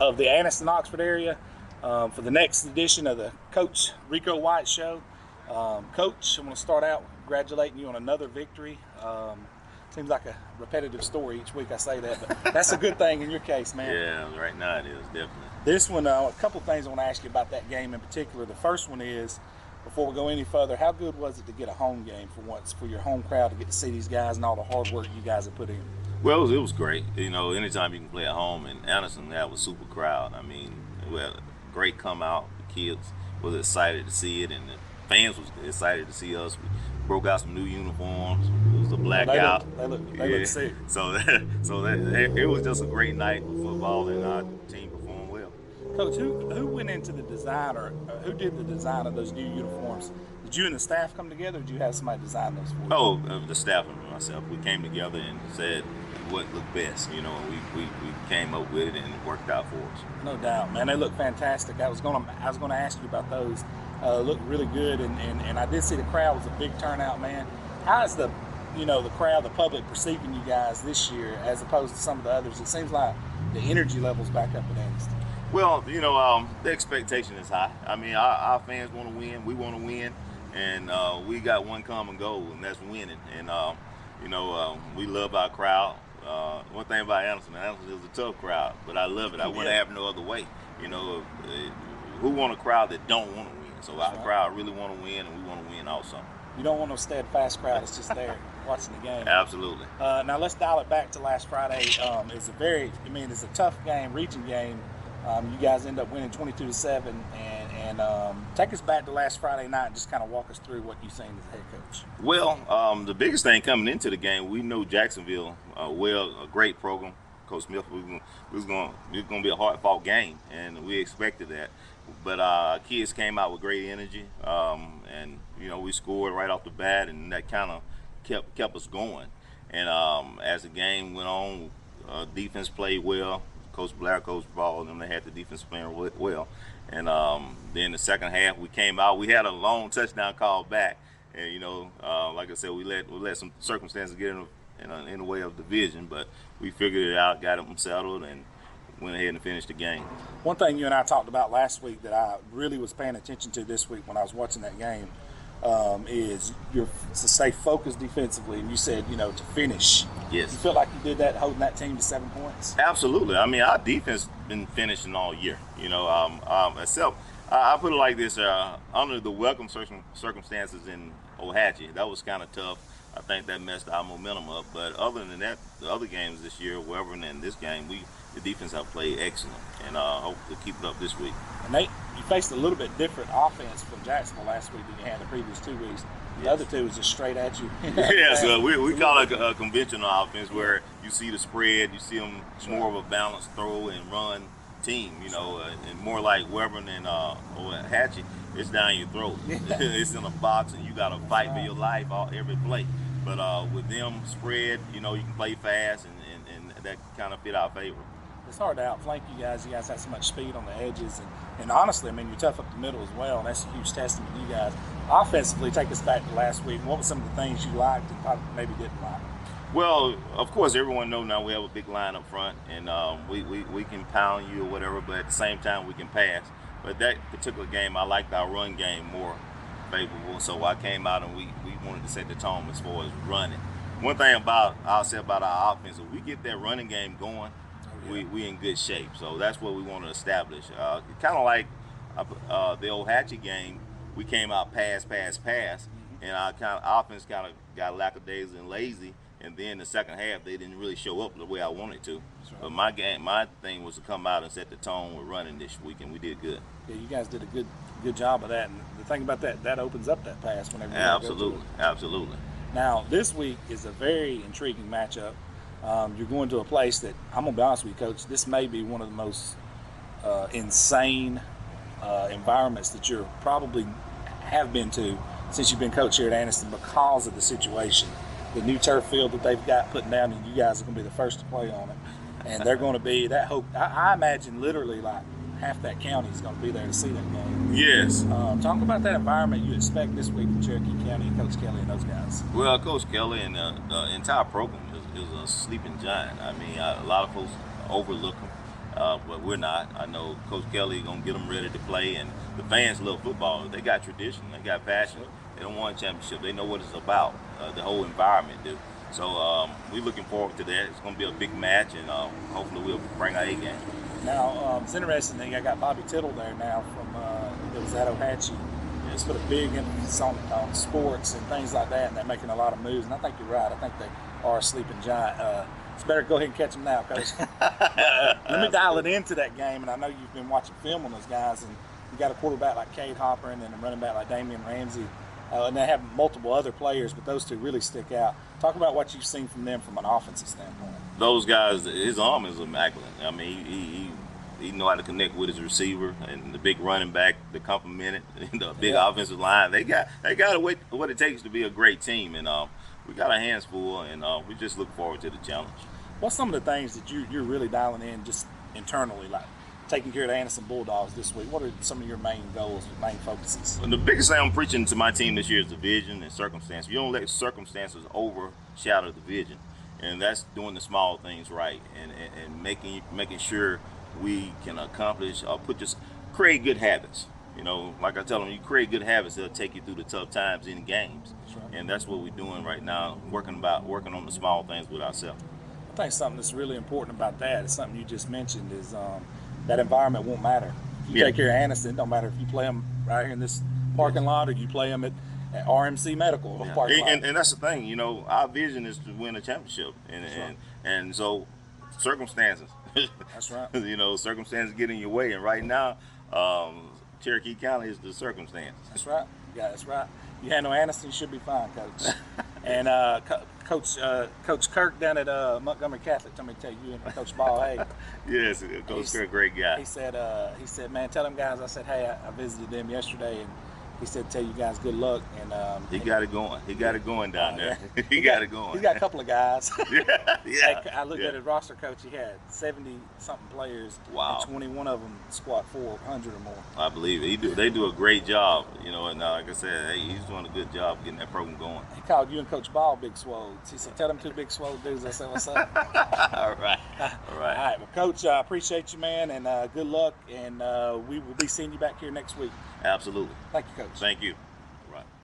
of the Anniston, Oxford area for the next edition of the Coach Rico White Show. Coach, I'm going to start out congratulating you on another victory. Seems like a repetitive story each week I say that, but that's a good thing in your case, man. Yeah, right now it is, definitely. This one, a couple things I want to ask you about that game in particular. The first one is, before we go any further, how good was it to get a home game for once, for your home crowd to get to see these guys and all the hard work you guys have put in? Well, it was great. You know, anytime you can play at home, and Anniston, that was super crowd. I mean, we had a great come out. The kids was excited to see it, and the fans was excited to see us. We broke out some new uniforms. It was a blackout. They look sick. So it was just a great night of football, and our team performed well. Coach, who went into the design, or who did the design of those new uniforms? Did you and the staff come together, or did you have somebody design those for you? Oh, the staff and myself. We came together and said what looked best. You know, we came up with it, and it worked out for us. No doubt, man. They look fantastic. I was gonna ask you about those. Looked really good, and I did see the crowd was a big turnout, man. How is the crowd, the public perceiving you guys this year as opposed to some of the others? It seems like the energy level's back up at Anniston. Well, the expectation is high. I mean, our fans want to win. We want to win. And we got one common goal, and that's winning. And, we love our crowd. One thing about Anniston is a tough crowd, but I love it. I wouldn't have no other way. Who want a crowd that don't want to win? So our crowd really want to win, and we want to win also. You don't want no steadfast crowd that's just there watching the game. Absolutely. Now let's dial it back to last Friday. It's a tough game, region game. You guys end up winning 22-7, and take us back to last Friday night and just kind of walk us through what you've seen as head coach. Well, the biggest thing coming into the game, we know Jacksonville a great program. Coach Smith, it was going to be a hard-fought game, and we expected that. But our kids came out with great energy, and we scored right off the bat, and that kind of kept us going. And as the game went on, defense played well. Coach Blair, Coach Ball, and they had the defense playing well. And then the second half, we came out. We had a long touchdown call back, and like I said, we let some circumstances get in the way of division, but we figured it out, got them settled, and went ahead and finished the game. One thing you and I talked about last week that I really was paying attention to this week when I was watching that game is to stay focused defensively, and you said to finish. Yes. You feel like you did that, holding that team to 7 points? Absolutely. I mean, our defense been finishing all year. Except I put it like this: under the welcome circumstances in Ohatchee, that was kind of tough. I think that messed our momentum up. But other than that, the other games this year, wherever in this game, the defense have played excellent, and hope to keep it up this week. And Nate, you faced a little bit different offense from Jacksonville last week than you had the previous 2 weeks. The other two was just straight at you. Yeah, so we call it a conventional offense where you see the spread, you see them more of a balanced throw and run team, and more like Webern and Hatchie. It's down your throat. It's in a box, and you got to fight for your life every play. But with them spread, you can play fast, and that kind of fit our favor. It's hard to outflank you guys. You guys have so much speed on the edges, and honestly, I mean, you're tough up the middle as well, and that's a huge testament to you guys. Offensively, take us back to last week. What were some of the things you liked and probably maybe didn't like? Well, of course, everyone knows now we have a big line up front, and we can pound you or whatever, but at the same time, we can pass. But that particular game, I liked our run game more favorable, so I came out and we wanted to set the tone as far as running. One thing I'll say about our offense, if we get that running game going, we in good shape. So that's what we want to establish. Kind of like the Ohatchee game, we came out pass, and our offense kind of got lackadaisical and lazy. And then the second half, they didn't really show up the way I wanted to. Right. But my thing was to come out and set the tone with running this week, and we did good. Yeah, you guys did a good job of that. And the thing about that opens up that pass whenever you absolutely. Now, this week is a very intriguing matchup. You're going to a place that, I'm going to be honest with you, Coach, this may be one of the most insane environments that you probably have been to since you've been coach here at Anniston because of the situation. The new turf field that they've got putting down, and you guys are going to be the first to play on it. And they're going to be, that hope, I imagine literally like half that county is going to be there to see that game. Yes. Talk about that environment you expect this week from Cherokee County and Coach Kelly and those guys. Well, Coach Kelly and the entire program is a sleeping giant. I mean, a lot of folks overlook him. but we're not. I know Coach Kelly gonna get them ready to play, and the fans love football. They got tradition, they got passion. They don't want a championship. They know what it's about. The whole environment do. So we're looking forward to that. It's gonna be a big match, and hopefully we'll bring our A game. Now, it's interesting that I got Bobby Tittle there now from that was at Ohatchee. It's put a big emphasis on sports and things like that, and they're making a lot of moves. And I think you're right. I think they are a sleeping giant. It's better go ahead and catch them now, Coach. Let me dial it into that game. And I know you've been watching film on those guys, and you got a quarterback like Cade Hopper and then a running back like Damian Ramsey. And they have multiple other players, but those two really stick out. Talk about what you've seen from them from an offensive standpoint. Those guys, his arm is immaculate. I mean, he know how to connect with his receiver and the big running back, the complement it, the big offensive line. They got what it takes to be a great team, and we got our hands full, and we just look forward to the challenge. What's some of the things that you're really dialing in just internally, like taking care of the Anniston Bulldogs this week? What are some of your main goals, main focuses? And the biggest thing I'm preaching to my team this year is the vision and circumstance. You don't let circumstances overshadow the vision, and that's doing the small things right, and making sure we can accomplish or create good habits. You know, like I tell them, you create good habits, they'll take you through the tough times in games. That's right. And that's what we're doing right now, working on the small things with ourselves. I think something that's really important about that is something you just mentioned is that environment won't matter. If you take care of Anniston, it don't matter if you play them right here in this parking lot or you play them at RMC Medical parking lot. And that's the thing, you know, our vision is to win a championship, and so circumstances. That's right. You know, circumstances get in your way, and right now, Cherokee County is the circumstance. That's right. Yeah, that's right. You handle Anniston, you should be fine, Coach. And Coach Kirk down at Montgomery Catholic told me to tell you and Coach Ball, hey. Yes, Coach Kirk, great guy. He said, man, tell them guys. I said, hey, I visited them yesterday, and he said, tell you guys good luck. And he got it going. He got it going down there. Yeah. He got it going. He's got a couple of guys. Yeah. I looked at his roster, Coach. He had 70-something players. Wow. And 21 of them squat 400 or more. I believe it. They do a great job, you know. And like I said, hey, he's doing a good job getting that program going. He called you and Coach Ball Big Swoles. He said, tell them two big swole dudes. I said, what's up? All right. All right. Well, Coach, I appreciate you, man, and good luck. And we will be seeing you back here next week. Absolutely. Thank you, Coach. Thank you.